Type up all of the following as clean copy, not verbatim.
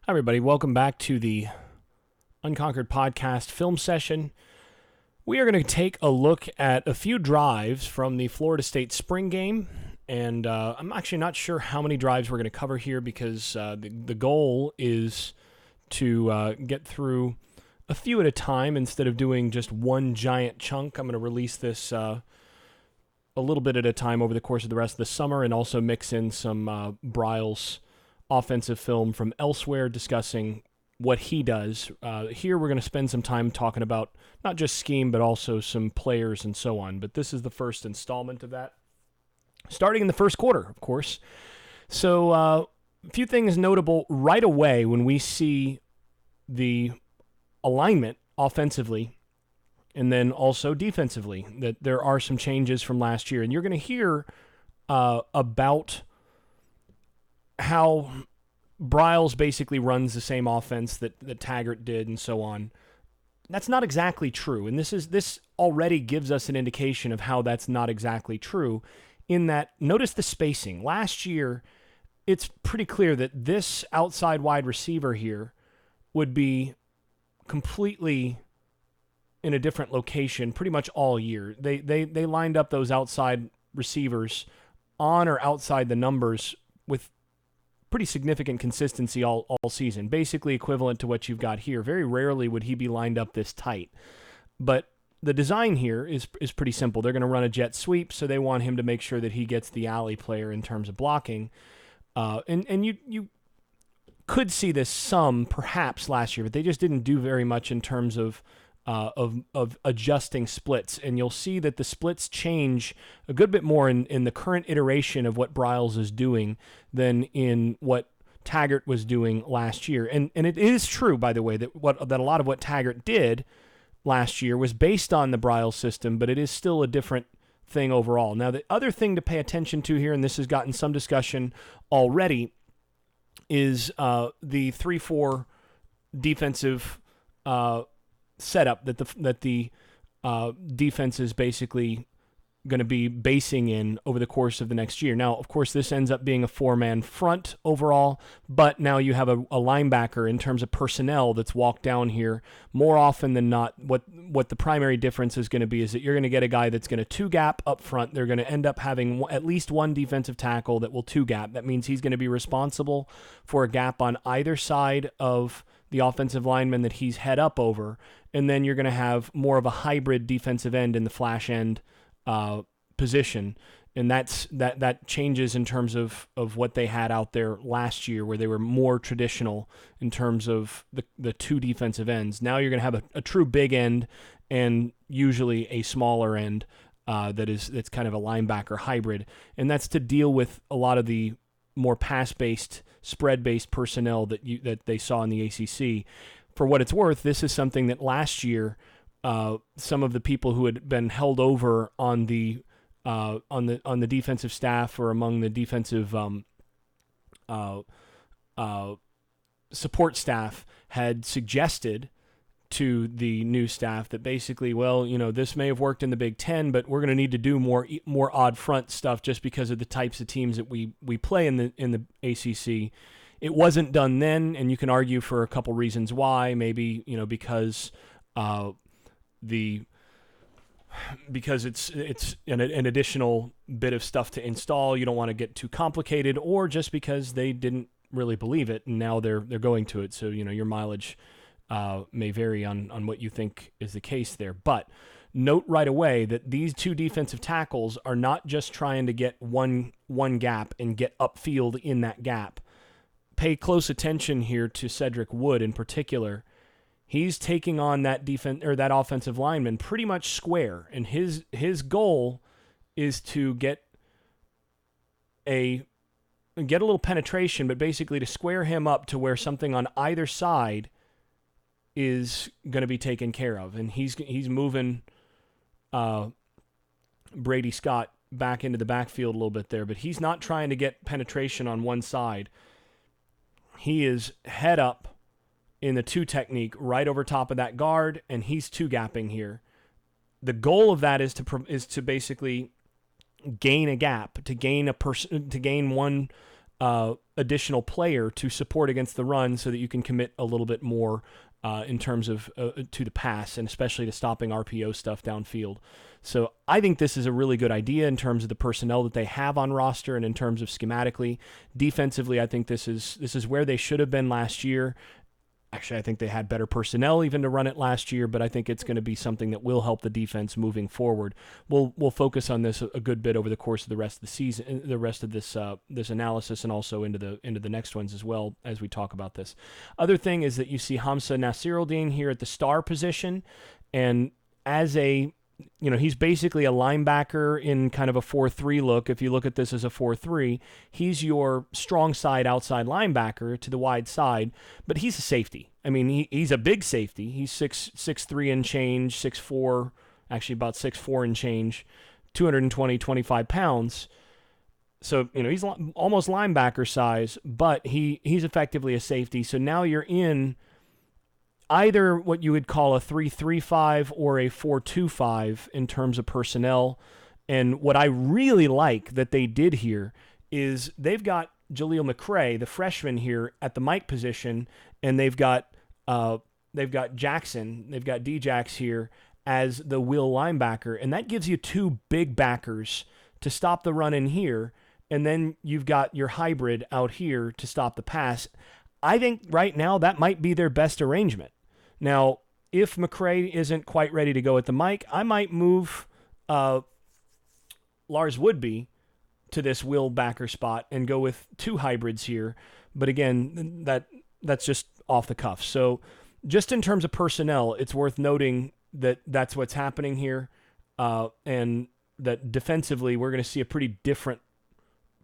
Hi, everybody. Welcome back to the Unconquered Podcast film session. We are going to take a look at a few drives from the Florida State spring game. And I'm actually not sure how many drives we're going to cover here because the goal is to get through a few at a time instead of doing just one giant chunk. I'm going to release this a little bit at a time over the course of the rest of the summer and also mix in some Bryles offensive film from elsewhere discussing what he does. Here we're going to spend some time talking about not just scheme, but also some players and so on. But this is the first installment of that, starting in the first quarter, of course. So a few things notable right away when we see the alignment offensively and then also defensively, that there are some changes from last year. And you're going to hear about how Bryles basically runs the same offense that Taggart did and so on. That's not exactly true. And this already gives us an indication of how that's not exactly true in that, notice the spacing. Last year, it's pretty clear that this outside wide receiver here would be completely in a different location pretty much all year. They lined up those outside receivers on or outside the numbers with pretty significant consistency all season, basically equivalent to what you've got here. Very rarely would he be lined up this tight. But the design here is pretty simple. They're going to run a jet sweep, so they want him to make sure that he gets the alley player in terms of blocking. And you could see this some perhaps last year, but they just didn't do very much in terms of adjusting splits. And you'll see that the splits change a good bit more in the current iteration of what Bryles is doing than in what Taggart was doing last year. And it is true, by the way, that a lot of what Taggart did last year was based on the Bryles system, but it is still a different thing overall. Now, the other thing to pay attention to here, and this has gotten some discussion already, is the 3-4 defensive setup that the defense is basically going to be basing in over the course of the next year. Now, of course, this ends up being a 4-man front overall, but now you have a linebacker in terms of personnel that's walked down here more often than not. What the primary difference is going to be is that you're going to get a guy that's going to 2-gap up front. They're going to end up having at least one defensive tackle that will 2-gap. That means he's going to be responsible for a gap on either side of the offensive lineman that he's head up over, and then you're going to have more of a hybrid defensive end in the flash end position, and that changes in terms of what they had out there last year, where they were more traditional in terms of the two defensive ends. Now you're going to have a true big end and usually a smaller end that's kind of a linebacker hybrid, and that's to deal with a lot of the more pass-based, spread-based personnel that they saw in the ACC. For what it's worth, this is something that last year some of the people who had been held over on the defensive staff or among the defensive support staff had suggested to the new staff that basically, well, this may have worked in the Big Ten, but we're going to need to do more odd front stuff just because of the types of teams that we play in the ACC. It wasn't done then, and you can argue for a couple reasons why. Maybe because it's an additional bit of stuff to install. You don't want to get too complicated, or just because they didn't really believe it and now they're going to it. So your mileage may vary on what you think is the case there. But note right away that these two defensive tackles are not just trying to get one gap and get upfield in that gap. Pay close attention here to Cedric Wood in particular. He's taking on that that offensive lineman pretty much square, and his goal is to get a little penetration, but basically to square him up to where something on either side is going to be taken care of. And he's moving Brady Scott back into the backfield a little bit there, but he's not trying to get penetration on one side. He is head up in the 2 technique right over top of that guard, and he's 2-gapping here. The goal of that is to basically gain a gap, to gain one additional player to support against the run so that you can commit a little bit more in terms of to the pass, and especially to stopping RPO stuff downfield. So I think this is a really good idea in terms of the personnel that they have on roster and in terms of schematically. Defensively, I think this is where they should have been last year. Actually, I think they had better personnel even to run it last year, but I think it's going to be something that will help the defense moving forward. We'll focus on this a good bit over the course of the rest of the season, the rest of this this analysis, and also into the next ones as well as we talk about this. Other thing is that you see Hamza Nasiruddin here at the star position, and as a he's basically a linebacker in kind of a 4-3 look. If you look at this as a 4-3, he's your strong side outside linebacker to the wide side, but he's a safety. I mean, he's a big safety. He's 6'3" and change, 6'4", actually about 6'4" and change, 25 pounds. So, he's almost linebacker size, but he's effectively a safety. So now you're in either what you would call a 3-3-5 or a 4-2-5 in terms of personnel. And what I really like that they did here is they've got Jaleel McRae, the freshman, here at the Mike position, and they've got Jackson, they've got D-Jax here as the will linebacker, and that gives you two big backers to stop the run in here, and then you've got your hybrid out here to stop the pass. I think right now that might be their best arrangement. Now, if McRae isn't quite ready to go at the mic, I might move Lars Woodby to this will backer spot and go with two hybrids here. But again, that's just off the cuff. So just in terms of personnel, it's worth noting that that's what's happening here, and that defensively we're going to see a pretty different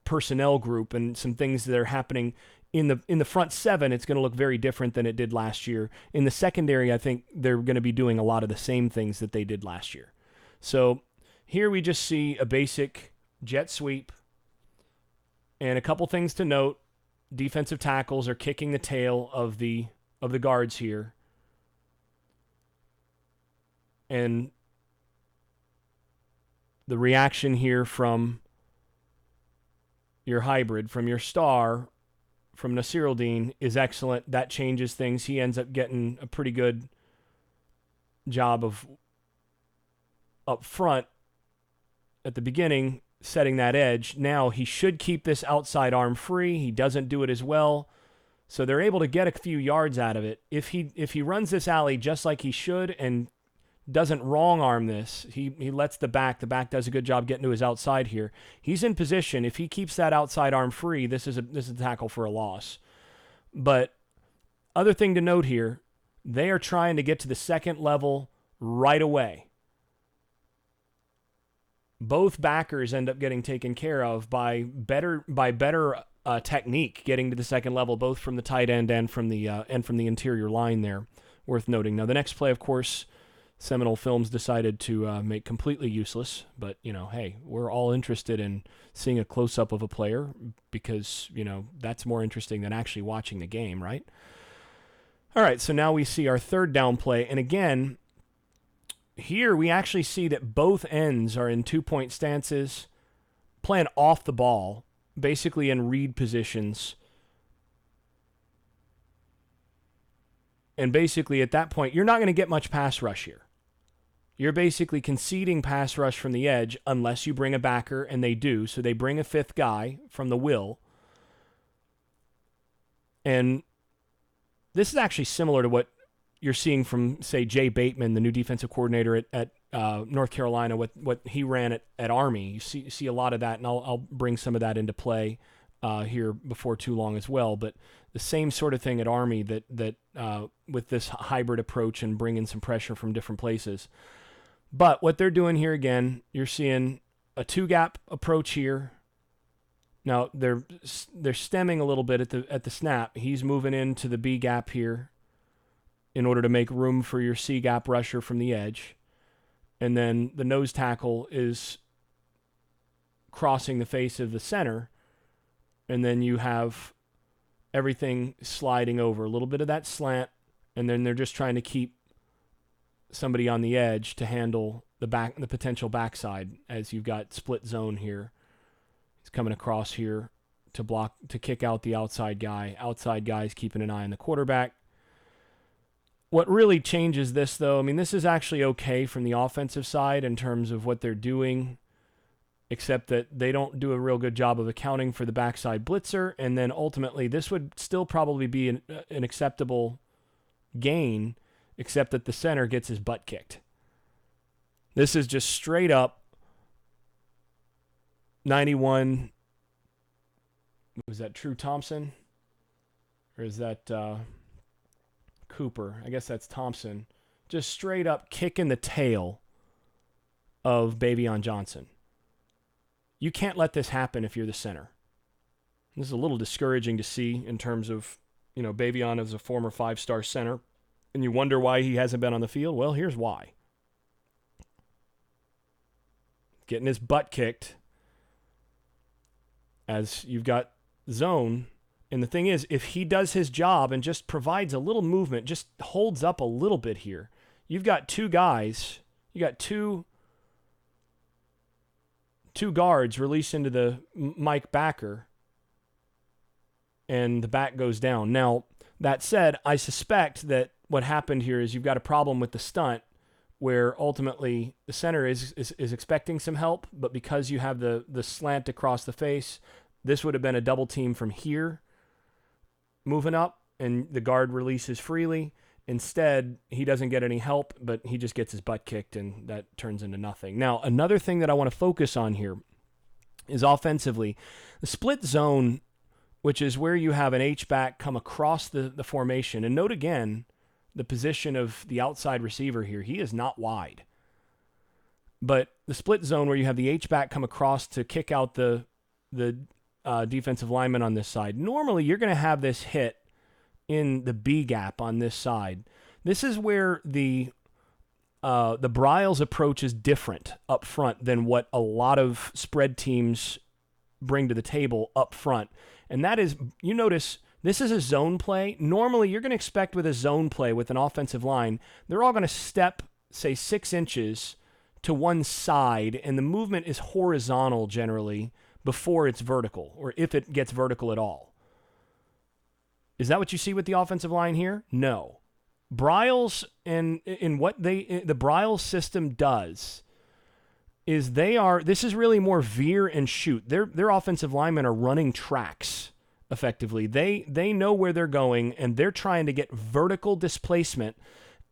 personnel group and some things that are happening in the front seven. It's going to look very different than it did last year. In the secondary, I think they're going to be doing a lot of the same things that they did last year. So here we just see a basic jet sweep, and a couple things to note. Defensive tackles are kicking the tail of the guards here, and the reaction here from your hybrid, from your star, from Nasiruddin, is excellent. That changes things. He ends up getting a pretty good job of up front at the beginning, setting that edge. Now he should keep this outside arm free. He doesn't do it as well, so they're able to get a few yards out of it. If he runs this alley just like he should and doesn't wrong arm this, he lets the back does a good job getting to his outside here. He's in position. If he keeps that outside arm free, this is a tackle for a loss. But other thing to note here, they are trying to get to the second level right away. Both backers end up getting taken care of by better technique, getting to the second level, both from the tight end and from the interior line there. Worth noting. Now the next play, of course, Seminole Films decided to make completely useless, but, hey, we're all interested in seeing a close-up of a player because, that's more interesting than actually watching the game, right? All right, so now we see our third down play, and again, here we actually see that both ends are in two-point stances, playing off the ball, basically in read positions. And basically at that point, you're not going to get much pass rush here. You're basically conceding pass rush from the edge unless you bring a backer, and they do. So they bring a fifth guy from the will. And this is actually similar to what you're seeing from, say, Jay Bateman, the new defensive coordinator at North Carolina, what he ran at Army. You see a lot of that, and I'll bring some of that into play here before too long as well. But the same sort of thing at Army that with this hybrid approach and bringing some pressure from different places. But what they're doing here, again, you're seeing a two-gap approach here. Now they're stemming a little bit at the snap. He's moving into the B gap here in order to make room for your C gap rusher from the edge, and then the nose tackle is crossing the face of the center, and then you have everything sliding over, a little bit of that slant, and then they're just trying to keep somebody on the edge to handle the potential backside as you've got split zone here. He's coming across here to kick out the outside guy. Outside guys keeping an eye on the quarterback. What really changes this, though, I mean, this is actually okay from the offensive side in terms of what they're doing, except that they don't do a real good job of accounting for the backside blitzer, and then ultimately this would still probably be an acceptable gain, except that the center gets his butt kicked. This is just straight up 91. Was that True Thompson? Or is that Cooper? I guess that's Thompson. Just straight up kicking the tail of Bavion Johnson. You can't let this happen if you're the center. This is a little discouraging to see in terms of, Bavion as a former 5-star center, and you wonder why he hasn't been on the field. Well, here's why. Getting his butt kicked as you've got zone. And the thing is, if he does his job and just provides a little movement, just holds up a little bit here, you've got two guys, you got two guards release into the Mike backer, and the back goes down. Now, that said, I suspect that what happened here is you've got a problem with the stunt where ultimately the center is expecting some help, but because you have the slant across the face, this would have been a double team from here moving up, and the guard releases freely. Instead, he doesn't get any help, but he just gets his butt kicked, and that turns into nothing. Now, another thing that I want to focus on here is offensively. The split zone, which is where you have an H-back come across the formation. And note again, the position of the outside receiver here. He is not wide. But the split zone where you have the H-back come across to kick out the defensive lineman on this side. Normally, you're going to have this hit in the B gap on this side. This is where the Briles approach is different up front than what a lot of spread teams bring to the table up front. And that is, you notice, this is a zone play. Normally, you're going to expect with a zone play with an offensive line, they're all going to step, say, 6 inches to one side, and the movement is horizontal generally before it's vertical, or if it gets vertical at all. Is that what you see with the offensive line here? No. Briles and in what the Briles system does is this is really more veer and shoot. Their offensive linemen are running tracks effectively. They know where they're going, and they're trying to get vertical displacement.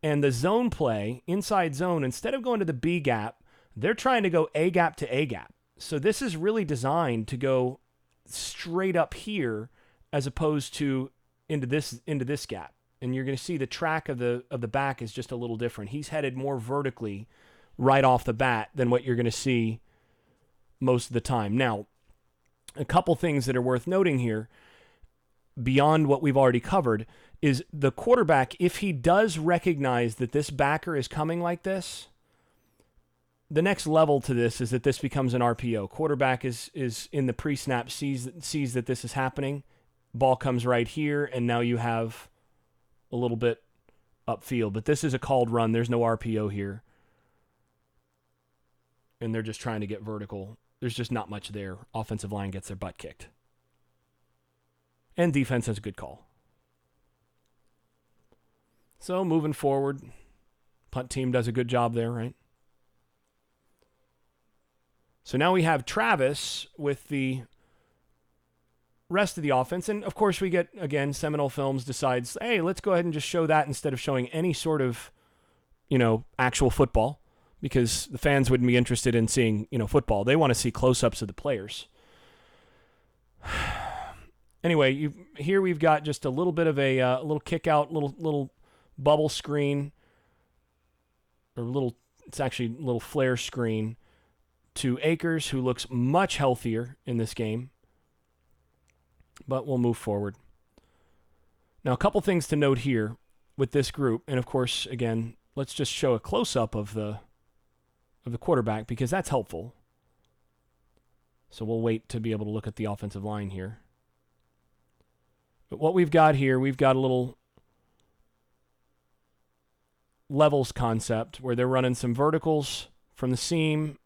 And the zone play, inside zone, instead of going to the B gap, they're trying to go A gap to A gap. So this is really designed to go straight up here as opposed to into this gap. And you're going to see the track of the back is just a little different. He's headed more vertically right off the bat than what you're going to see most of the time. Now, a couple things that are worth noting here, beyond what we've already covered, is the quarterback, if he does recognize that this backer is coming like this, the next level to this is that this becomes an RPO. Quarterback is in the pre-snap, sees that this is happening. Ball comes right here, and now you have a little bit upfield. But this is a called run. There's no RPO here. And they're just trying to get vertical. There's just not much there. Offensive line gets their butt kicked. And defense has a good call. So moving forward, punt team does a good job there, right? So now we have Travis with the rest of the offense. And, of course, we get, again, Seminole Films decides, hey, let's go ahead and just show that instead of showing any sort of, actual football, because the fans wouldn't be interested in seeing, football. They want to see close-ups of the players. Anyway, here we've got just a little bit of a little kick-out, little bubble screen, or it's actually a little flare screen to Akers, who looks much healthier in this game. But we'll move forward. Now, a couple things to note here with this group, and of course, again, let's just show a close-up of the quarterback, because that's helpful. So we'll wait to be able to look at the offensive line here. But what we've got here, we've got a little levels concept where they're running some verticals from the seam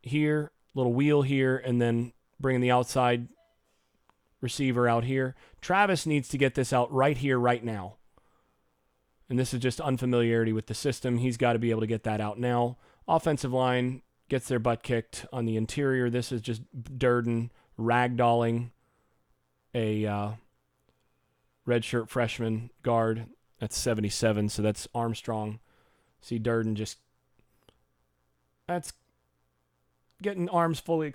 here, little wheel here, and then bringing the outside receiver out here. Travis needs to get this out right here, right now. And this is just unfamiliarity with the system. He's got to be able to get that out now. Offensive line gets their butt kicked on the interior. This is just Durden ragdolling a redshirt freshman guard. That's 77, so that's Armstrong. See Durden just... That's getting arms fully...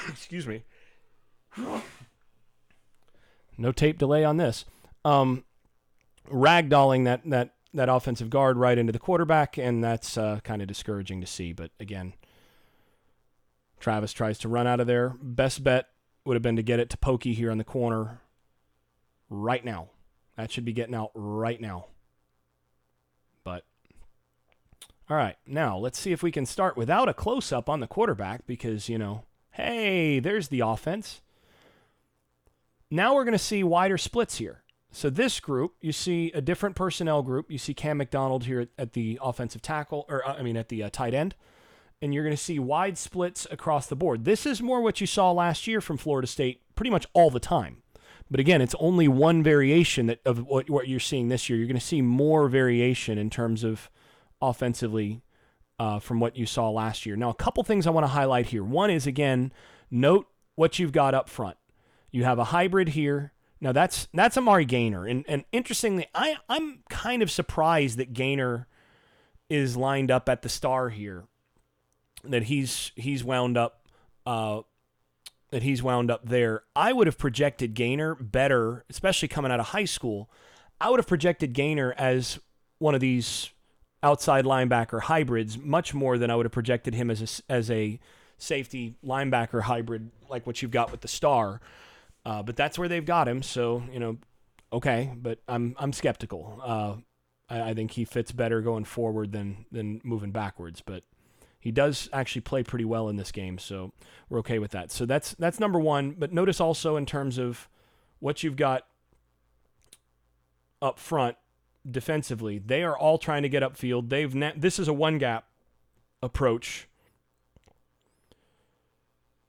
Excuse me. No tape delay on this. Ragdolling that offensive guard right into the quarterback, and that's kind of discouraging to see. But again, Travis tries to run out of there. Best bet would have been to get it to Pokey here on the corner right now. That should be getting out right now. But, all right, now let's see if we can start without a close-up on the quarterback because, hey, there's the offense. Now we're going to see wider splits here. So this group, you see a different personnel group. You see Cam McDonald here at the offensive tackle, at the tight end. And you're going to see wide splits across the board. This is more what you saw last year from Florida State pretty much all the time. But again, it's only one variation of what you're seeing this year. You're going to see more variation in terms of offensively from what you saw last year. Now, a couple things I want to highlight here. One is, again, note what you've got up front. You have a hybrid here. Now, that's Amari Gaynor. And interestingly, I'm kind of surprised that Gaynor is lined up at the star here, that he's wound up there. I would have projected Gaynor better, especially coming out of high school. I would have projected Gaynor as one of these outside linebacker hybrids much more than I would have projected him as a safety linebacker hybrid like what you've got with the star. But that's where they've got him, so, okay, but I'm skeptical. I think he fits better going forward than moving backwards, but he does actually play pretty well in this game, so we're okay with that. So that's number one, but notice also in terms of what you've got up front defensively, they are all trying to get upfield. This is a one-gap approach.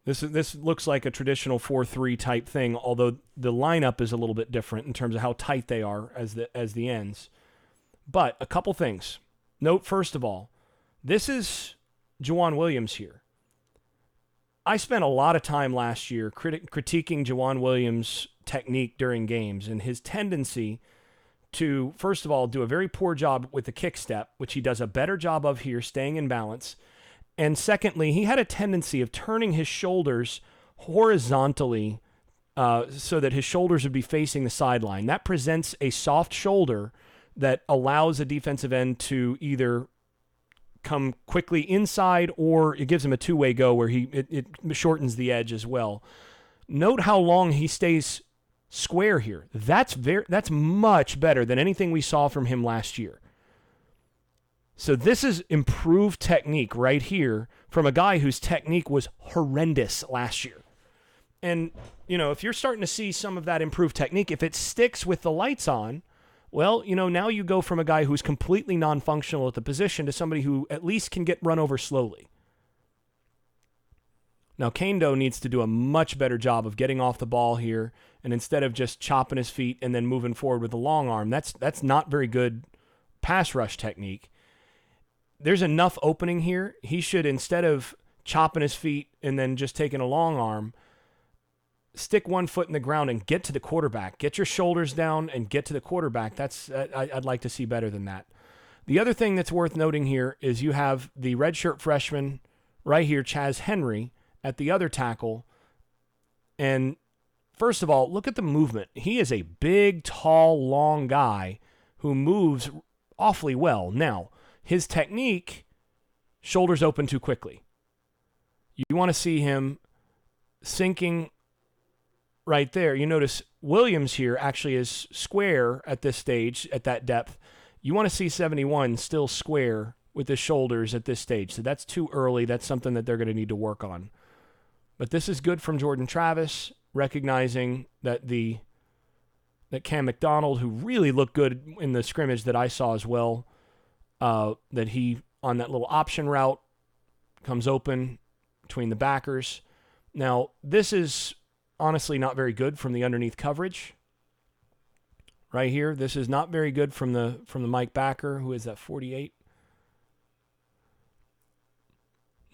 This looks like a traditional 4-3 type thing, although the lineup is a little bit different in terms of how tight they are as the ends. But a couple things. Note, first of all, this is Juwan Williams here. I spent a lot of time last year critiquing Juwan Williams' technique during games and his tendency to, first of all, do a very poor job with the kick step, which he does a better job of here, staying in balance. And secondly, he had a tendency of turning his shoulders horizontally so that his shoulders would be facing the sideline. That presents a soft shoulder that allows a defensive end to either come quickly inside or it gives him a two-way go where it shortens the edge as well. Note how long he stays square here. That's much better than anything we saw from him last year. So this is improved technique right here from a guy whose technique was horrendous last year. And, if you're starting to see some of that improved technique, if it sticks with the lights on, well, now you go from a guy who's completely non-functional at the position to somebody who at least can get run over slowly. Now, Kando needs to do a much better job of getting off the ball here, and instead of just chopping his feet and then moving forward with a long arm, that's not very good pass rush technique. There's enough opening here. He should, instead of chopping his feet and then just taking a long arm, stick one foot in the ground and get to the quarterback. Get your shoulders down and get to the quarterback. I'd like to see better than that. The other thing that's worth noting here is you have the redshirt freshman right here, Chaz Henry, at the other tackle. And first of all, look at the movement. He is a big, tall, long guy who moves awfully well. Now, his technique, shoulders open too quickly. You want to see him sinking right there. You notice Williams here actually is square at this stage, at that depth. You want to see 71 still square with his shoulders at this stage. So that's too early. That's something that they're going to need to work on. But this is good from Jordan Travis, recognizing that Cam McDonald, who really looked good in the scrimmage that I saw as well, that he, on that little option route, comes open between the backers. Now, this is honestly not very good from the underneath coverage. Right here, this is not very good from the Mike backer, who is that 48.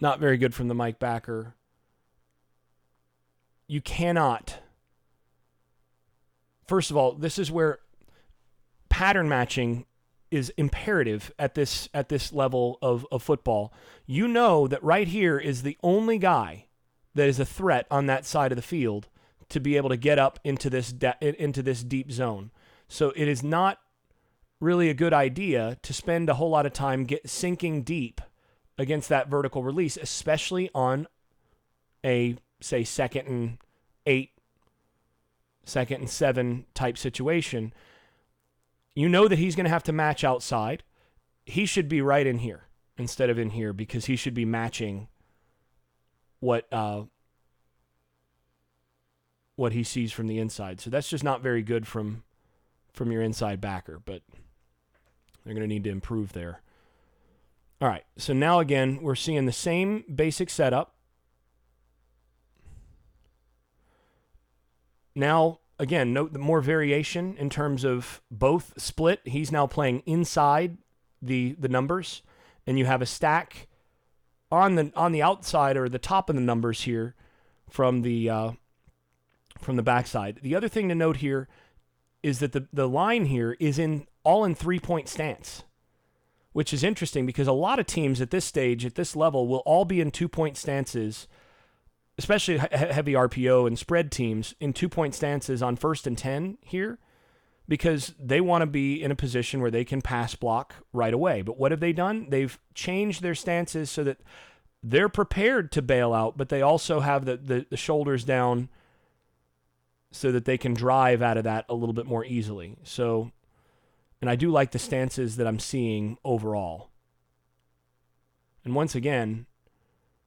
Not very good from the Mike backer. You cannot. First of all, this is where pattern matching is imperative at this level of football. You know that right here is the only guy that is a threat on that side of the field to be able to get up into this deep zone. So it is not really a good idea to spend a whole lot of time sinking deep against that vertical release, especially on a, say, 2nd and 8, 2nd and 7 type situation. You know that he's going to have to match outside. He should be right in here instead of in here, because he should be matching what he sees from the inside. So that's just not very good from your inside backer, but they're going to need to improve there. All right, so now again, we're seeing the same basic setup. Now, again, note the more variation in terms of both split. He's now playing inside the numbers, and you have a stack on the outside or the top of the numbers here from the backside. The other thing to note here is that the line here is all in 3-point stance, which is interesting because a lot of teams at this stage, at this level, will all be in 2-point stances, especially heavy RPO and spread teams in 2-point stances on 1st and 10 here, because they want to be in a position where they can pass block right away. But what have they done? They've changed their stances so that they're prepared to bail out, but they also have the shoulders down so that they can drive out of that a little bit more easily. So, and I do like the stances that I'm seeing overall. And once again,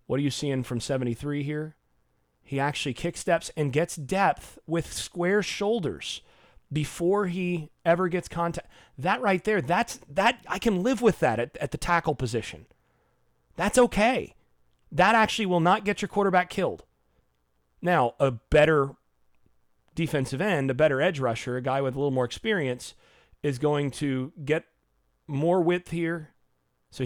what are you seeing from 73 here? He actually kick steps and gets depth with square shoulders before he ever gets contact. That right there, that I can live with that at the tackle position. That's okay. That actually will not get your quarterback killed. Now, a better defensive end, a better edge rusher, a guy with a little more experience, is going to get more width here. So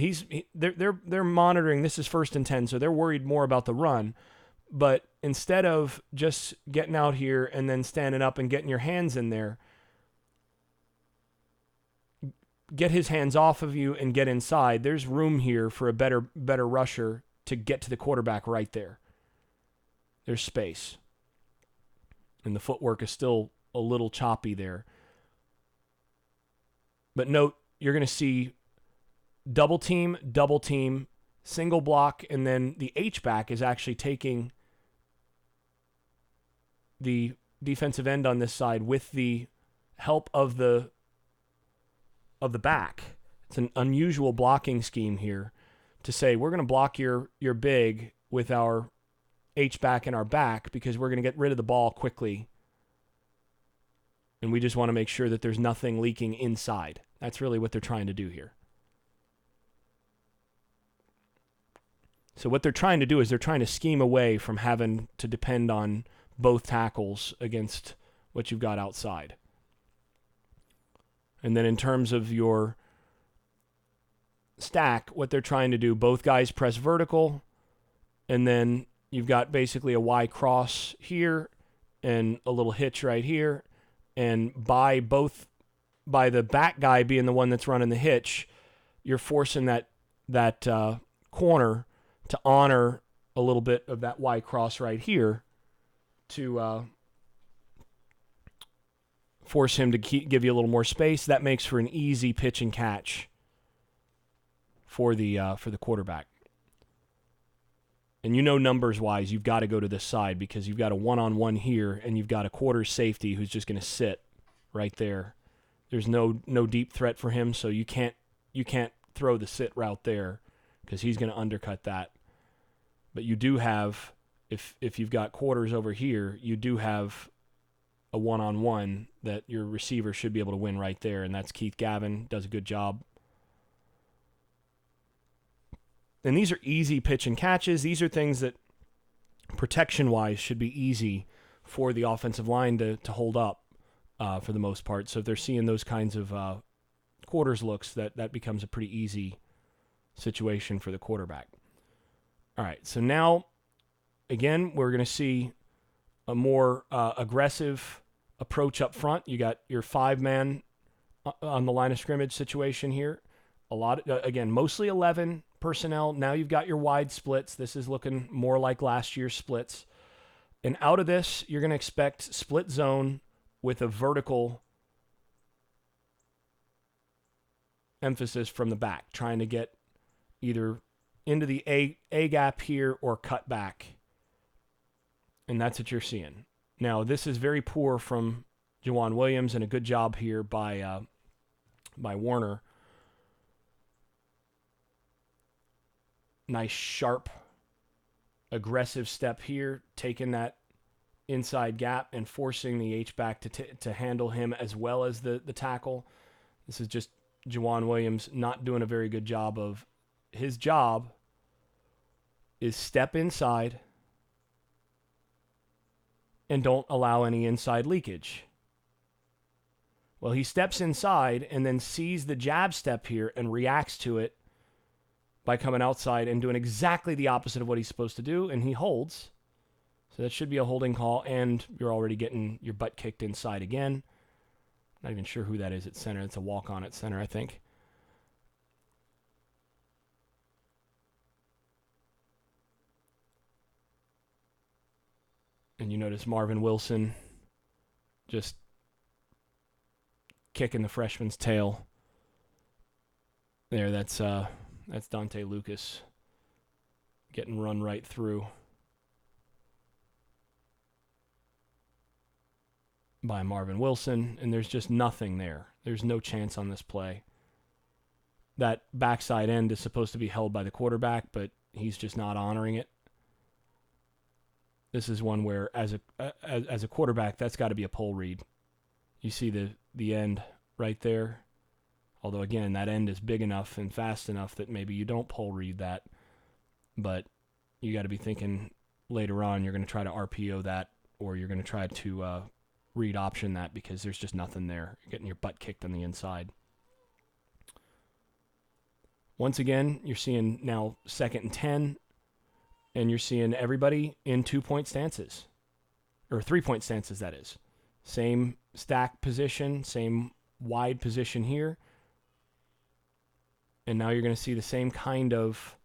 they're monitoring. This is 1st and 10, so they're worried more about the run. But instead of just getting out here and then standing up and getting your hands in there, get his hands off of you and get inside. There's room here for a better rusher to get to the quarterback right there. There's space. And the footwork is still a little choppy there. But note, you're going to see double team, single block, and then the H-back is actually taking the defensive end on this side with the help of the back. It's an unusual blocking scheme here to say we're going to block your big with our H-back and our back because we're going to get rid of the ball quickly. And we just want to make sure that there's nothing leaking inside. That's really what they're trying to do here. So what they're trying to do is they're trying to scheme away from having to depend on both tackles against what you've got outside. And then in terms of your stack, what they're trying to do, both guys press vertical, and then you've got basically a Y cross here and a little hitch right here. And by the back guy being the one that's running the hitch, you're forcing that corner to honor a little bit of that Y cross right here to force him to give you a little more space. That makes for an easy pitch and catch for the quarterback. And you know, numbers-wise, you've got to go to this side because you've got a one-on-one here, and you've got a quarter safety who's just going to sit right there. There's no deep threat for him, so you can't throw the sit route there because he's going to undercut that. But you do have, if you've got quarters over here, you do have a one-on-one that your receiver should be able to win right there, and that's Keith Gavin. Does a good job. And these are easy pitch and catches. These are things that protection-wise should be easy for the offensive line to hold up for the most part. So if they're seeing those kinds of quarters looks, that becomes a pretty easy situation for the quarterback. All right, so now, again, we're going to see a more aggressive approach up front. You got your 5-man on the line of scrimmage situation here. A lot, again, mostly 11 personnel. Now you've got your wide splits. This is looking more like last year's splits. And out of this, you're going to expect split zone with a vertical emphasis from the back, trying to get either into the A gap here or cut back. And that's what you're seeing. Now, this is very poor from Jawan Williams, and a good job here by Warner. Nice, sharp, aggressive step here, taking that inside gap and forcing the H-back to handle him as well as the tackle. This is just Jawan Williams not doing a very good job of his job is step inside and don't allow any inside leakage. Well, he steps inside and then sees the jab step here and reacts to it by coming outside and doing exactly the opposite of what he's supposed to do, and he holds. So that should be a holding call, and you're already getting your butt kicked inside again. Not even sure who that is at center. It's a walk-on at center, I think. And you notice Marvin Wilson just kicking the freshman's tail. There, that's Dante Lucas getting run right through by Marvin Wilson, and there's just nothing there. There's no chance on this play. That backside end is supposed to be held by the quarterback, but he's just not honoring it. This is one where, as a quarterback, that's got to be a pull read. You see the end right there. Although, again, that end is big enough and fast enough that maybe you don't pull read that. But you got to be thinking later on you're going to try to RPO that, or you're going to try to read option that, because there's just nothing there. You're getting your butt kicked on the inside. Once again, you're seeing now 2nd and 10. And you're seeing everybody in 2-point stances. Or 3-point stances, that is. Same stack position, same wide position here. And now you're going to see the same kind of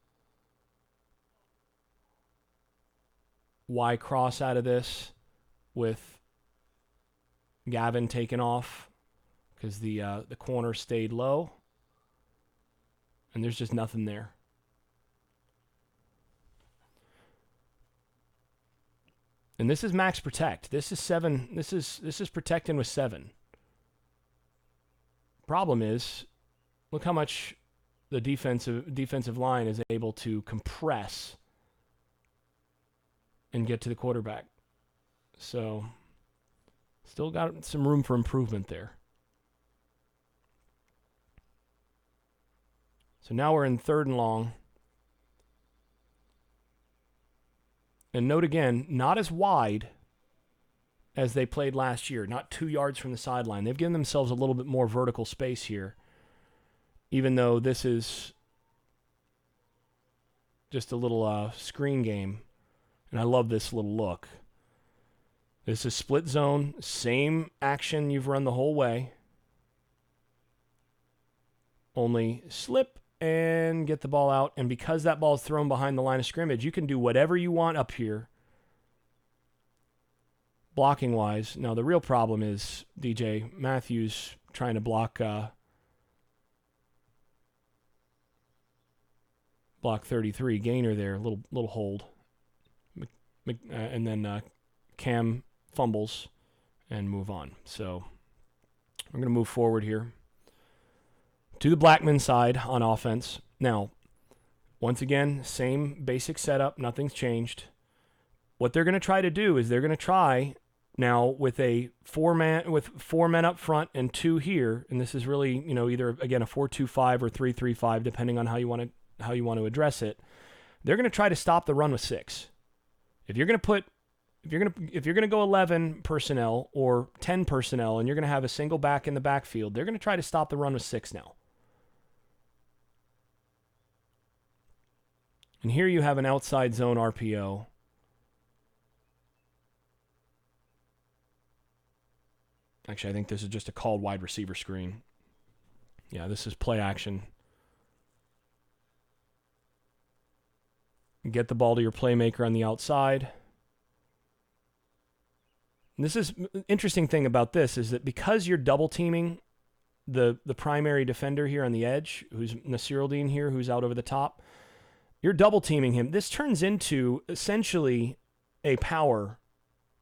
Y cross out of this, with Gavin taken off because the corner stayed low. And there's just nothing there. And this is max protect. This is 7. This is protecting with 7. Problem is, look how much the defensive line is able to compress and get to the quarterback. So, still got some room for improvement there. So now we're in 3rd and long. And note again, not as wide as they played last year, not 2 yards from the sideline. They've given themselves a little bit more vertical space here, even though this is just a little screen game. And I love this little look. This is split zone, same action you've run the whole way, only slip and get the ball out. And because that ball is thrown behind the line of scrimmage, you can do whatever you want up here, blocking-wise. Now, the real problem is DJ Matthews trying to block 33. Gainer there, little hold. And then Cam fumbles and move on. So we're going to move forward here to the Blackman side on offense. Now, once again, same basic setup. Nothing's changed. What they're going to try to do is they're going to try now with a 4 men up front and 2 here, and this is really, either again a 4-2-5 or 3-3-5, depending on how you want to address it. They're going to try to stop the run with 6. If you're going to put if you're gonna go 11 personnel or 10 personnel and you're gonna have a single back in the backfield, they're gonna try to stop the run with 6 now. And here you have an outside zone RPO. Actually, I think this is just a called wide receiver screen. Yeah, this is play action. Get the ball to your playmaker on the outside. And this is interesting thing about this is that because you're double teaming the primary defender here on the edge, who's Nasiruddin here, who's out over the top, you're double teaming him. This turns into essentially a power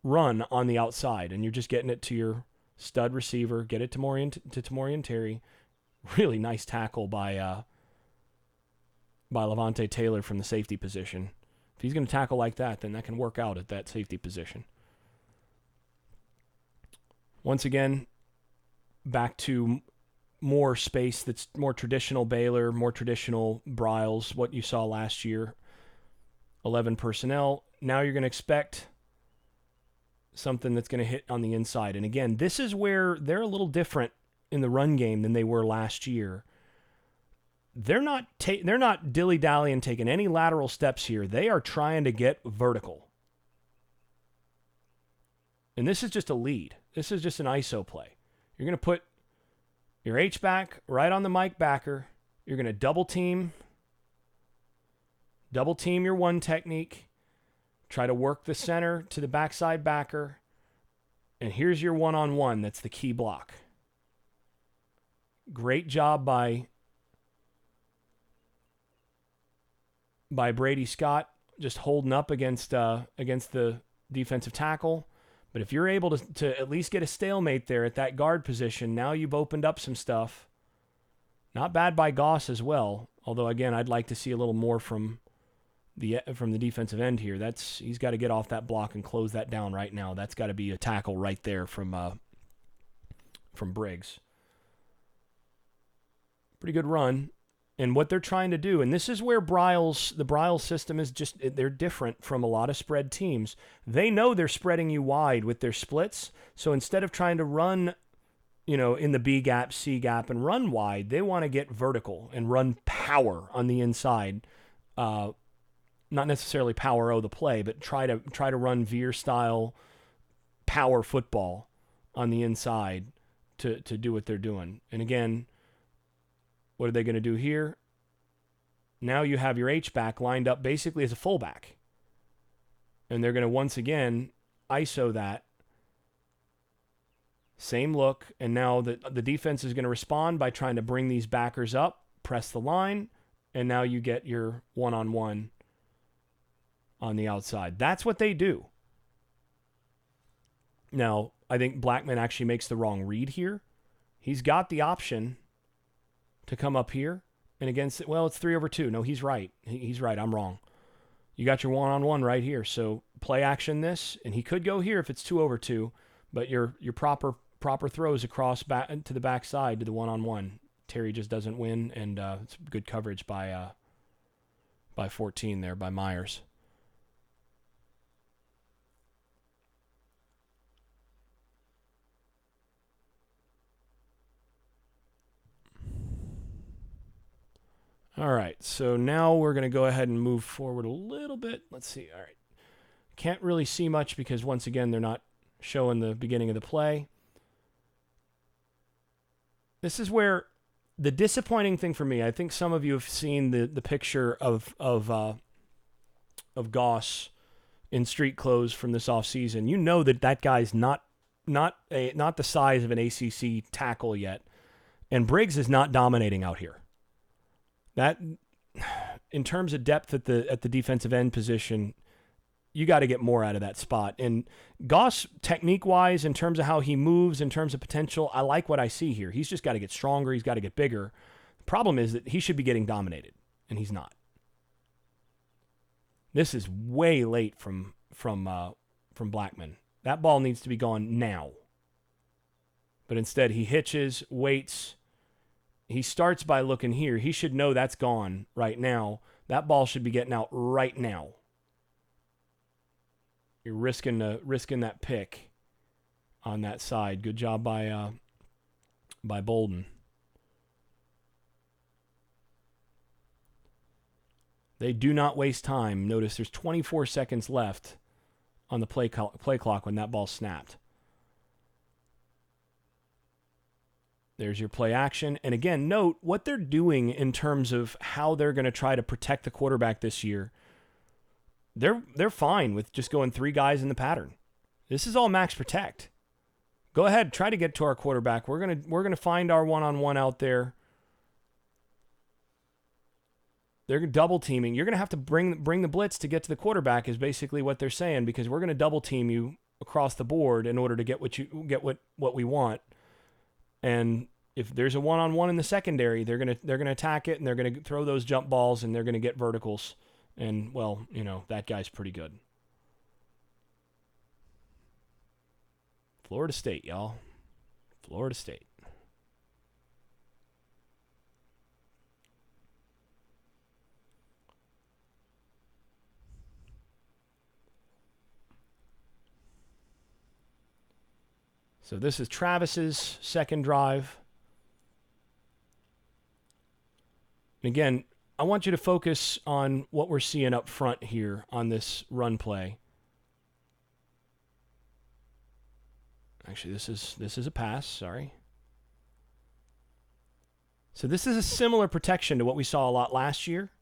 run on the outside, and you're just getting it to your stud receiver, get it to Tamorrion Terry. Really nice tackle by Levante Taylor from the safety position. If he's going to tackle like that, then that can work out at that safety position. Once again, back to more space that's more traditional Baylor, more traditional Briles, what you saw last year. 11 personnel. Now you're going to expect something that's going to hit on the inside. And again, this is where they're a little different in the run game than they were last year. They're not dilly-dallying taking any lateral steps here. They are trying to get vertical. And this is just a lead. This is just an ISO play. You're going to put your H-back right on the Mike backer. You're going to double team your one technique. Try to work the center to the backside backer. And here's your one-on-one. That's the key block. Great job by Brady Scott just holding up against the defensive tackle. But if you're able to at least get a stalemate there at that guard position, now you've opened up some stuff. Not bad by Goss as well. Although, again, I'd like to see a little more from the defensive end here. He's got to get off that block and close that down right now. That's got to be a tackle right there from Briggs. Pretty good run. And what they're trying to do, and this is where the Briles system is they're different from a lot of spread teams. They know they're spreading you wide with their splits. So instead of trying to run, in the B gap, C gap, and run wide, they want to get vertical and run power on the inside. Not necessarily power the play, but try to run Veer style power football on the inside to do what they're doing. And again, what are they going to do here? Now you have your H-back lined up basically as a fullback. And they're going to once again ISO that. Same look. And now the defense is going to respond by trying to bring these backers up, press the line, and now you get your one-on-one on the outside. That's what they do. Now, I think Blackman actually makes the wrong read here. He's got the option to come up here and against it. Well, it's 3/2. No, he's right. He's right. I'm wrong. You got your one-on-one right here. So play action this, and he could go here if it's 2/2, but your proper throws across back to the backside to the one-on-one. Terry just doesn't win, and it's good coverage by 14 there by Myers. All right, so now we're going to go ahead and move forward a little bit. Let's see. All right. Can't really see much because, once again, they're not showing the beginning of the play. This is where the disappointing thing for me, I think some of you have seen the picture of Goss in street clothes from this offseason. You know that guy's not the size of an ACC tackle yet, and Briggs is not dominating out here. That, in terms of depth at the defensive end position, you got to get more out of that spot. And Goss, technique-wise, in terms of how he moves, in terms of potential, I like what I see here. He's just got to get stronger. He's got to get bigger. The problem is that he should be getting dominated, and he's not. This is way late from Blackman. That ball needs to be gone now. But instead, he hitches, waits. He starts by looking here. He should know that's gone right now. That ball should be getting out right now. You're risking that pick on that side. Good job by Bolden. They do not waste time. Notice there's 24 seconds left on the play clock when that ball snapped. There's your play action. And again, note what they're doing in terms of how they're going to try to protect the quarterback this year. They're fine with just going 3 guys in the pattern. This is all max protect. Go ahead, try to get to our quarterback. We're gonna find our one-on-one out there. They're double teaming. You're gonna have to bring the blitz to get to the quarterback is basically what they're saying, because we're gonna double team you across the board in order to get what we want. And if there's a one-on-one in the secondary, they're gonna attack it, and they're gonna throw those jump balls, and they're gonna get verticals. And well, that guy's pretty good. Florida State, y'all. Florida State. So this is Travis's second drive. And again, I want you to focus on what we're seeing up front here on this run play. Actually, this is a pass, sorry. So this is a similar protection to what we saw a lot last year.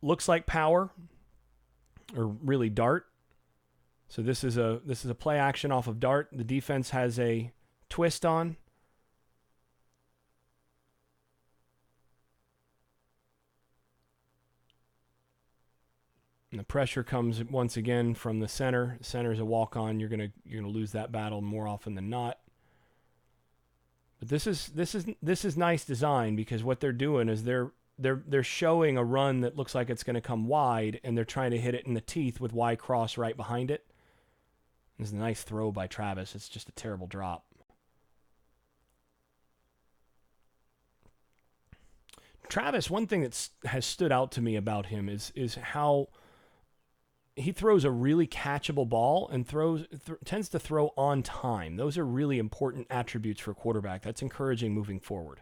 Looks like power, or really dart. So this is a play action off of dart. The defense has a twist on. And the pressure comes once again from the center. Center is a walk-on. You're gonna lose that battle more often than not. But this is nice design, because what they're doing is they're showing a run that looks like it's going to come wide, and they're trying to hit it in the teeth with Y cross right behind it. This is a nice throw by Travis. It's just a terrible drop. Travis, one thing that has stood out to me about him is how he throws a really catchable ball and tends to throw on time. Those are really important attributes for a quarterback. That's encouraging moving forward.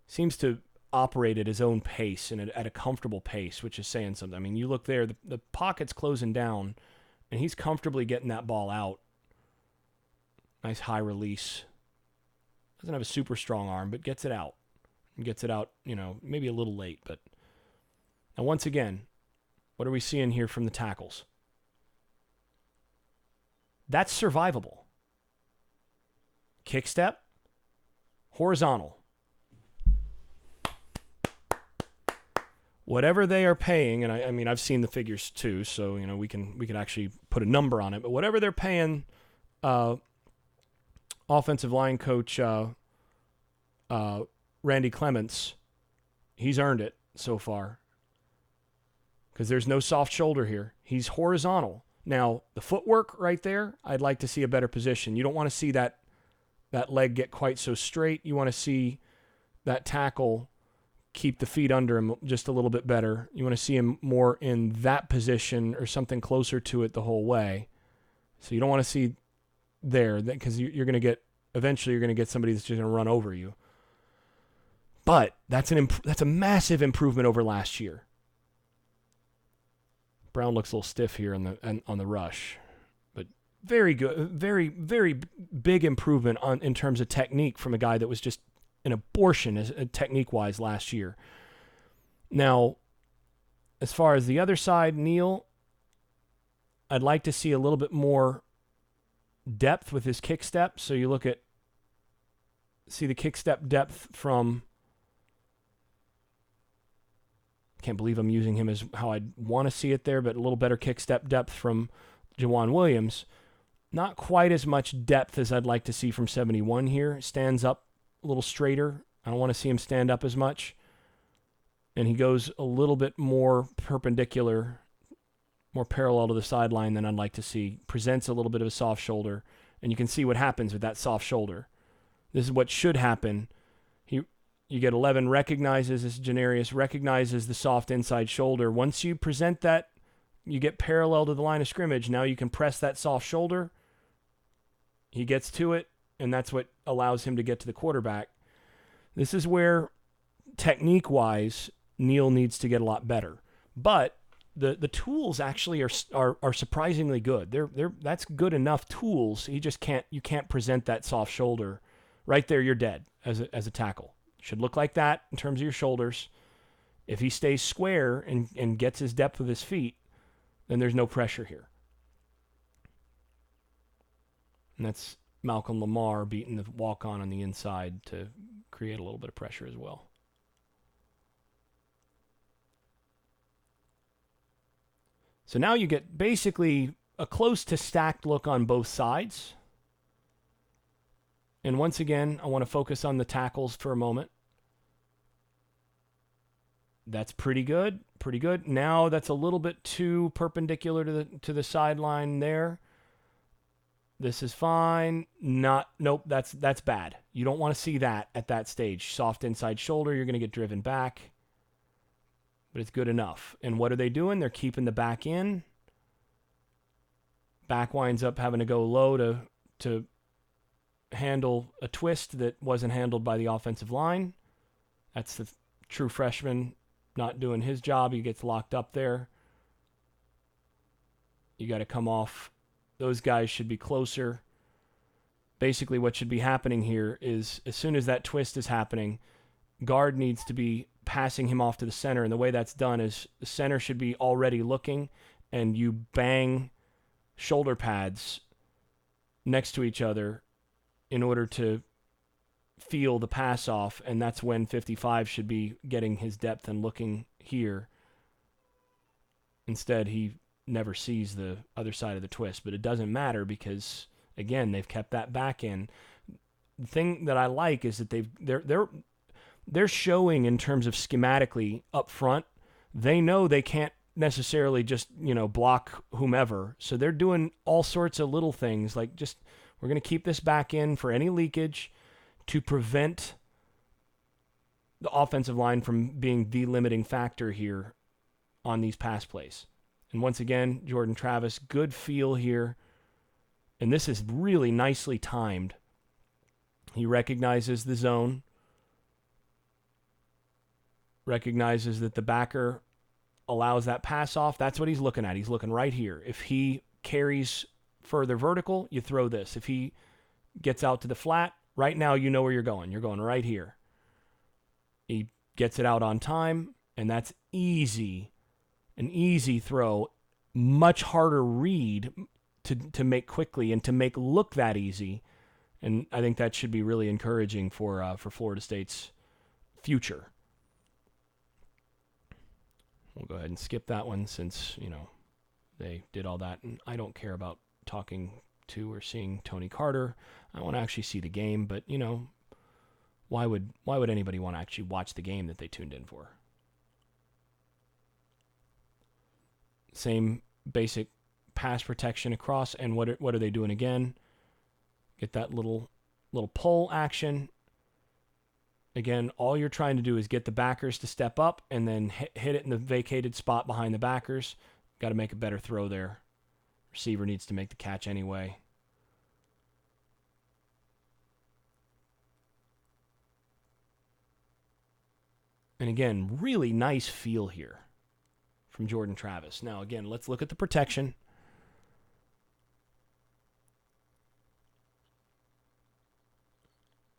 Seems to operate at his own pace and at a comfortable pace, which is saying something. I mean, you look there, the pocket's closing down, and he's comfortably getting that ball out. Nice high release. Doesn't have a super strong arm, but gets it out. And gets it out, maybe a little late. But now, once again, what are we seeing here from the tackles? That's survivable. Kick step, horizontal. Whatever they are paying, and I mean I've seen the figures too, so we can actually put a number on it. But whatever they're paying, offensive line coach Randy Clements, he's earned it so far. Because there's no soft shoulder here. He's horizontal. Now, the footwork right there, I'd like to see a better position. You don't want to see that leg get quite so straight. You want to see that tackle keep the feet under him just a little bit better. You want to see him more in that position or something closer to it the whole way. So you don't want to see there, because you're going to get, eventually you're going to get somebody that's just going to run over you. But that's a massive improvement over last year. Brown looks a little stiff here on the rush, but very good, very, very big improvement in terms of technique from a guy that was just an abortion technique-wise last year. Now, as far as the other side, Neal, I'd like to see a little bit more depth with his kick step. So you see the kick step depth from. Can't believe I'm using him as how I'd want to see it there, but a little better kick step depth from Jawan Williams. Not quite as much depth as I'd like to see from 71 here. Stands up a little straighter. I don't want to see him stand up as much. And he goes a little bit more perpendicular, more parallel to the sideline than I'd like to see. Presents a little bit of a soft shoulder, and you can see what happens with that soft shoulder. This is what should happen. You get 11, recognizes this Janarius, recognizes the soft inside shoulder. Once you present that, you get parallel to the line of scrimmage. Now you can press that soft shoulder. He gets to it, and that's what allows him to get to the quarterback. This is where, technique-wise, Neal needs to get a lot better. But the tools actually are surprisingly good. That's good enough tools. You can't present that soft shoulder. Right there, you're dead as a tackle. Should look like that in terms of your shoulders. If he stays square and gets his depth with his feet, then there's no pressure here. And that's Malcolm Lamar beating the walk-on on the inside to create a little bit of pressure as well. So now you get basically a close to stacked look on both sides. And once again, I want to focus on the tackles for a moment. That's pretty good. Pretty good. Now that's a little bit too perpendicular to the sideline there. This is fine. Nope, that's bad. You don't want to see that at that stage. Soft inside shoulder, you're going to get driven back. But it's good enough. And what are they doing? They're keeping the back in. Back winds up having to go low to handle a twist that wasn't handled by the offensive line. That's the true freshman not doing his job. He gets locked up there. You got to come off. Those guys should be closer. Basically, what should be happening here is as soon as that twist is happening, guard needs to be passing him off to the center. And the way that's done is the center should be already looking, and you bang shoulder pads next to each other in order to feel the pass off. And that's when 55 should be getting his depth and looking here. Instead, he never sees the other side of the twist, but it doesn't matter because, again, they've kept that back in. The thing that I like is that they're showing in terms of schematically up front. They know they can't necessarily just, block whomever. So they're doing all sorts of little things like just, we're going to keep this back in for any leakage to prevent the offensive line from being the limiting factor here on these pass plays. And once again, Jordan Travis, good feel here. And this is really nicely timed. He recognizes the zone, recognizes that the backer allows that pass off. That's what he's looking at. He's looking right here. If he carries further vertical, you throw this. If he gets out to the flat, right now you know where you're going. You're going right here. He gets it out on time, and that's easy. An easy throw, much harder read to make quickly and to make look that easy. And I think that should be really encouraging for Florida State's future. We'll go ahead and skip that one since, they did all that. And I don't care about talking to or seeing Tony Carter. I want to actually see the game, but, why would anybody want to actually watch the game that they tuned in for? Same basic pass protection across, and what are they doing again? Get that little pull action. Again, all you're trying to do is get the backers to step up and then hit it in the vacated spot behind the backers. Got to make a better throw there. Receiver needs to make the catch anyway. And again, really nice feel here from Jordan Travis. Now, again, let's look at the protection.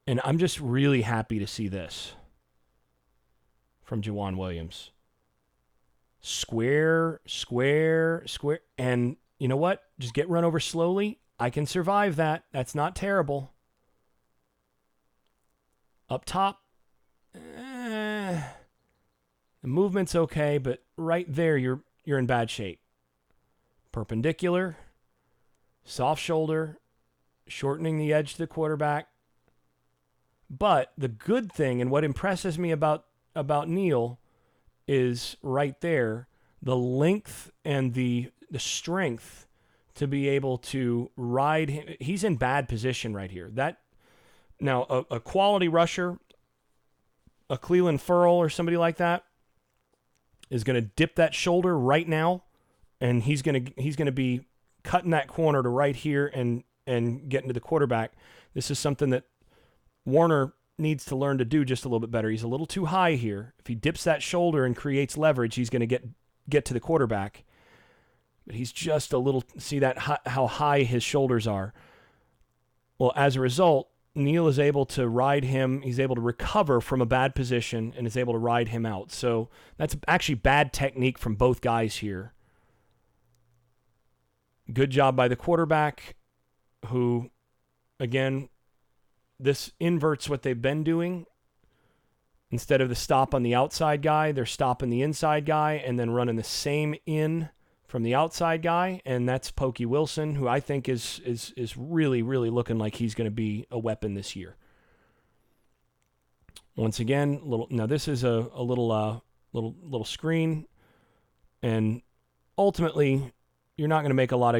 And I'm just really happy to see this from Juwan Williams. Square. And you know what? Just get run over slowly. I can survive that. That's not terrible. Up top. The movement's okay, but right there you're in bad shape. Perpendicular. Soft shoulder. Shortening the edge to the quarterback. But the good thing, and what impresses me about Neal, is right there, the length and the strength to be able to ride him. He's in bad position right here. Now, a quality rusher a Cleveland Furl or somebody like that is going to dip that shoulder right now, and he's going to be cutting that corner to right here and getting to the quarterback. This is something that Warner needs to learn to do just a little bit better. He's a little too high here. If he dips that shoulder and creates leverage, he's going to get to the quarterback. But he's just a little, see that how high his shoulders are. Well, as a result, Neal is able to ride him. He's able to recover from a bad position and is able to ride him out. So that's actually bad technique from both guys here. Good job by the quarterback, who, again, this inverts what they've been doing. Instead of the stop on the outside guy, they're stopping the inside guy and then running the same in from the outside guy, and that's Pokey Wilson, who I think is really, really looking like he's going to be a weapon this year. Once again, now this is a little screen, and ultimately you're not going to make a lot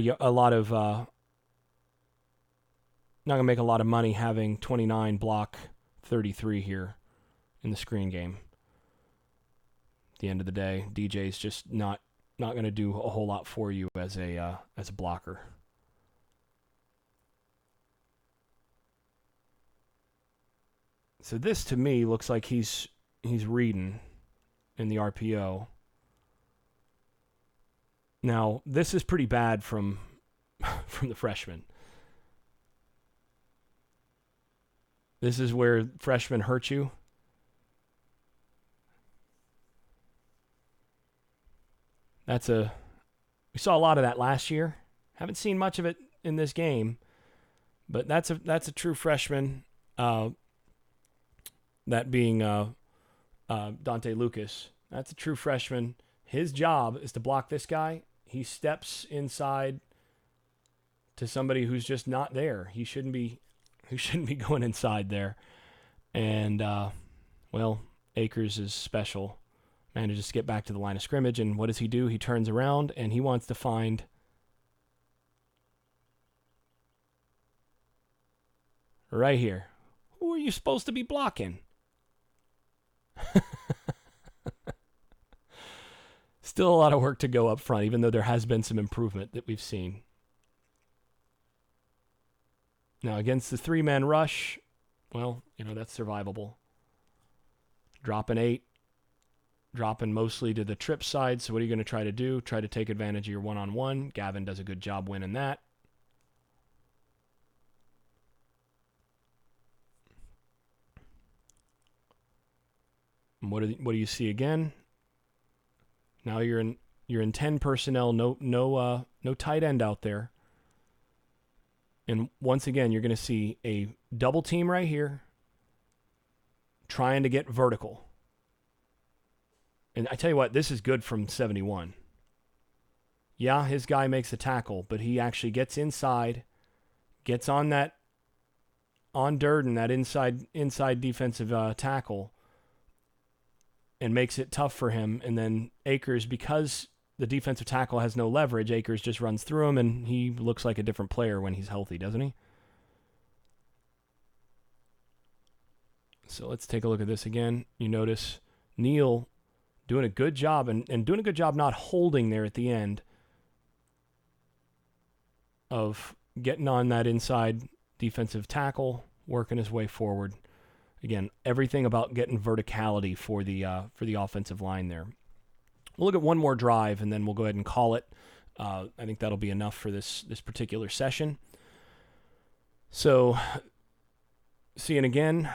of money having 29 block 33 here in the screen game. At the end of the day, DJ's just not going to do a whole lot for you as a blocker. So this to me looks like he's reading in the RPO. Now, this is pretty bad from the freshman. This is where freshmen hurt you. We saw a lot of that last year. Haven't seen much of it in this game, but that's a true freshman. That being Dante Lucas. That's a true freshman. His job is to block this guy. He steps inside to somebody who's just not there. He shouldn't be going inside there. And Akers is special. Manages to get back to the line of scrimmage, and what does he do? He turns around, and he wants to find right here. Who are you supposed to be blocking? Still a lot of work to go up front, even though there has been some improvement that we've seen. Now, against the three-man rush, that's survivable. Dropping 8. Dropping mostly to the trip side. So what are you going to try to do? Try to take advantage of your one-on-one. Gavin does a good job winning that. And what do you see again? Now you're in 10 personnel. No tight end out there. And once again, you're going to see a double team right here, trying to get vertical. And I tell you what, this is good from 71. Yeah, his guy makes a tackle, but he actually gets inside, gets on Durden, that inside defensive tackle, and makes it tough for him. And then Akers, because the defensive tackle has no leverage, Akers just runs through him, and he looks like a different player when he's healthy, doesn't he? So let's take a look at this again. You notice Neal doing a good job, and doing a good job not holding there at the end of getting on that inside defensive tackle, working his way forward. Again, everything about getting verticality for the offensive line there. We'll look at one more drive, and then we'll go ahead and call it. I think that'll be enough for this particular session. So, seeing again,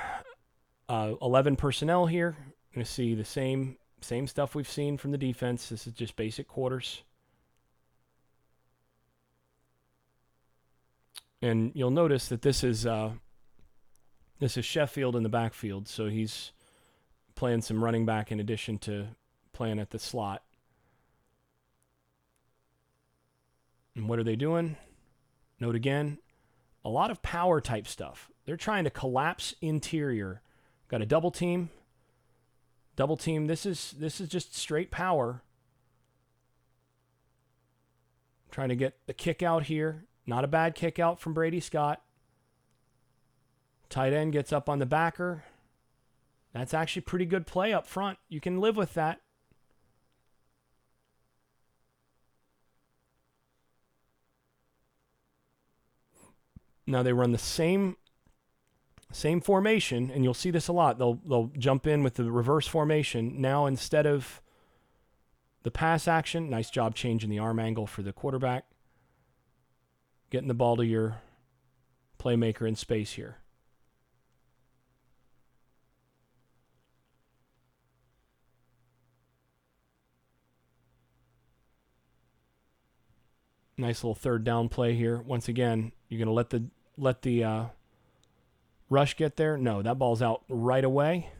11 personnel here. Going to see the same stuff we've seen from the defense. This is just basic quarters. And you'll notice that this is Sheffield in the backfield, so he's playing some running back in addition to playing at the slot. And what are they doing? Note again, a lot of power type stuff. They're trying to collapse interior. Got a double team. This is just straight power. Trying to get the kick out here. Not a bad kick out from Brady Scott. Tight end gets up on the backer. That's actually pretty good play up front. You can live with that. Now they run the same formation, and you'll see this a lot. They'll jump in with the reverse formation. Now instead of the pass action, nice job changing the arm angle for the quarterback. Getting the ball to your playmaker in space here. Nice little third down play here. Once again, you're going to let the rush get there. No, that ball's out right away.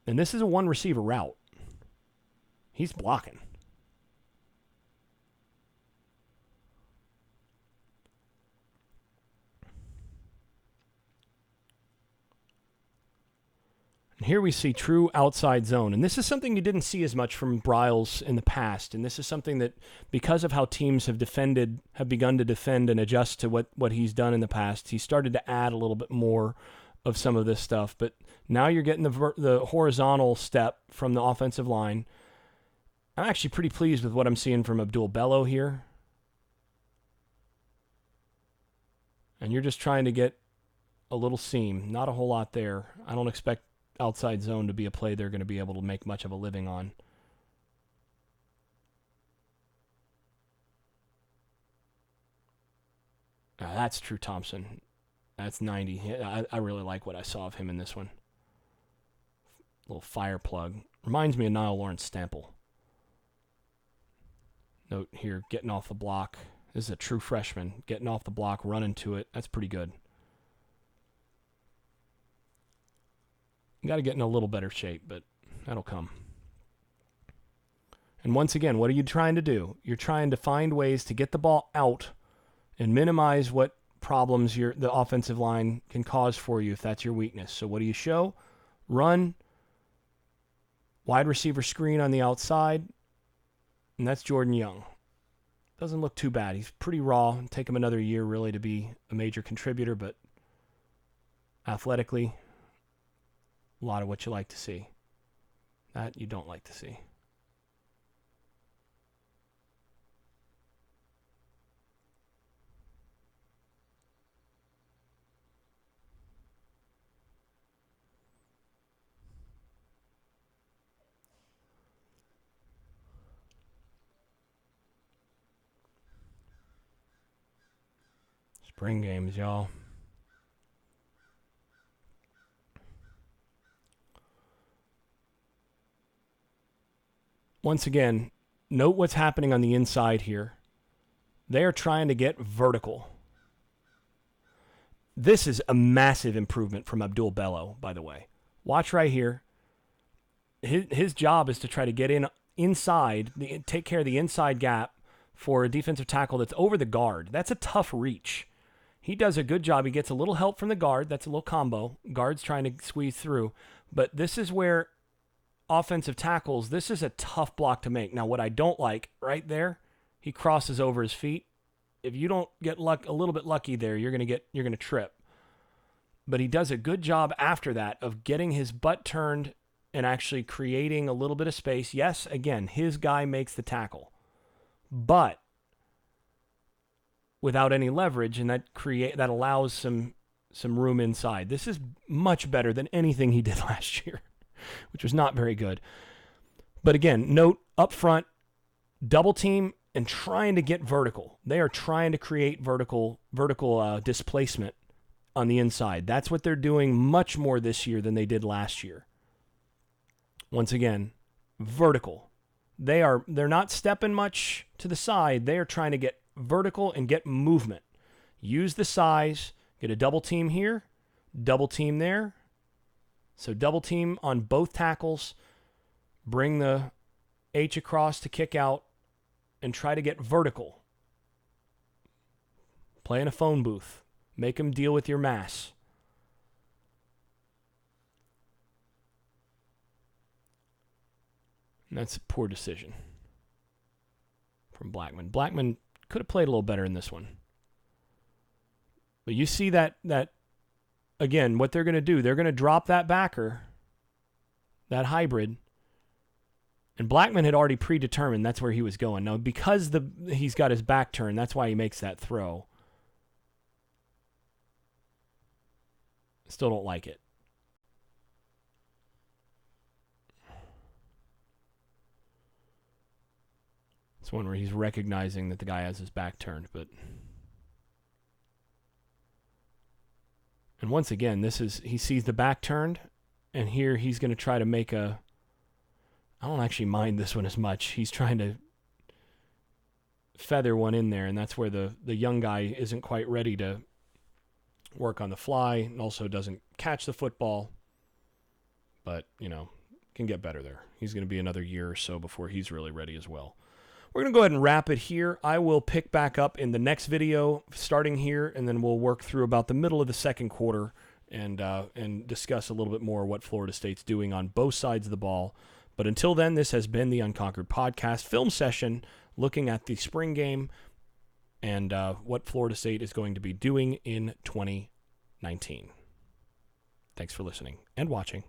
And this is a one receiver route. He's blocking. And here we see true outside zone. And this is something you didn't see as much from Briles in the past. And this is something that, because of how teams have begun to defend and adjust to what he's done in the past, he started to add a little bit more of some of this stuff. But now you're getting the horizontal step from the offensive line. I'm actually pretty pleased with what I'm seeing from Abdul Bello here. And you're just trying to get a little seam. Not a whole lot there. I don't expect outside zone to be a play they're going to be able to make much of a living on. That's True Thompson. That's 90. I really like what I saw of him in this one. Little fire plug. Reminds me of Niall Lawrence Stample. Note here, getting off the block. This is a true freshman. Getting off the block, running to it. That's pretty good. You got to get in a little better shape, but that'll come. And once again, what are you trying to do? You're trying to find ways to get the ball out and minimize what problems the offensive line can cause for you if that's your weakness. So what do you show? Run, wide receiver screen on the outside, and that's Jordan Young. Doesn't look too bad. He's pretty raw. It'll take him another year really to be a major contributor, but athletically, a lot of what you like to see. That you don't like to see. Spring games, y'all. Once again, note what's happening on the inside here. They are trying to get vertical. This is a massive improvement from Abdul Bello, by the way. Watch right here. His job is to try to get inside, take care of the inside gap for a defensive tackle that's over the guard. That's a tough reach. He does a good job. He gets a little help from the guard. That's a little combo. Guard's trying to squeeze through. But this is where offensive tackles, this is a tough block to make. Now, what I don't like, right there, he crosses over his feet. If you don't get a little bit lucky there, you're gonna trip. But he does a good job after that of getting his butt turned and actually creating a little bit of space. Yes, again, his guy makes the tackle, but without any leverage, and that allows some room inside. This is much better than anything he did last year, which was not very good. But again, note up front, double team and trying to get vertical. They are trying to create vertical displacement on the inside. That's what they're doing much more this year than they did last year. Once again, vertical. They're not stepping much to the side. They are trying to get vertical and get movement. Use the size. Get a double team here, double team there. So double team on both tackles. Bring the H across to kick out and try to get vertical. Play in a phone booth. Make them deal with your mass. And that's a poor decision from Blackman. Blackman could have played a little better in this one. But you see that again, what they're going to do, they're going to drop that backer, that hybrid. And Blackman had already predetermined that's where he was going. Now, because he's got his back turned, that's why he makes that throw. Still don't like it. It's one where he's recognizing that the guy has his back turned, but... And once again, he sees the back turned, and here he's going to try to make a... I don't actually mind this one as much. He's trying to feather one in there, and that's where the young guy isn't quite ready to work on the fly, and also doesn't catch the football. But, can get better there. He's going to be another year or so before he's really ready as well. We're going to go ahead and wrap it here. I will pick back up in the next video, starting here, and then we'll work through about the middle of the second quarter and discuss a little bit more what Florida State's doing on both sides of the ball. But until then, this has been the Unconquered Podcast film session, looking at the spring game and what Florida State is going to be doing in 2019. Thanks for listening and watching.